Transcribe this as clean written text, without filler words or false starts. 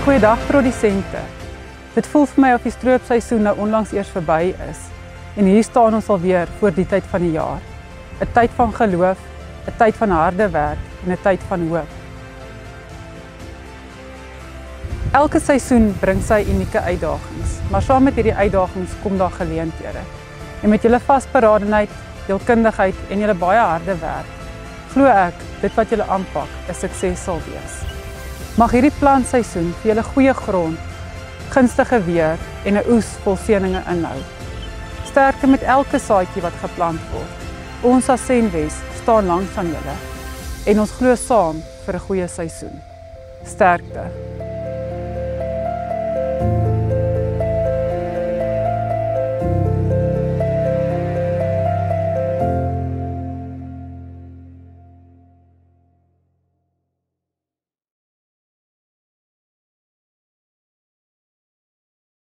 Goeiedag produsente. Dit voel vir my of die stroopseisoen nou onlangs eers verby is. En hier staan ons alweer voor die tyd van die jaar. 'n Tyd van geloof, 'n tyd van harde werk en 'n tyd van hoop. Elke seisoen bring sy unieke uitdagings, maar saam met hierdie uitdagings kom daar geleenthede. En met julle vasberadenheid, jul kundigheid en julle baie harde werk, glo ek dit wat julle aanpak 'n sukses sal wees. Mag hierdie plantseisoen vir julle goeie grond, gunstige weer en 'n oes vol seëninge inhou. Sterkte met elke saadjie wat geplant word. Ons as Senwes staan langs aan julle en ons glo saam vir 'n goeie seisoen. Sterkte.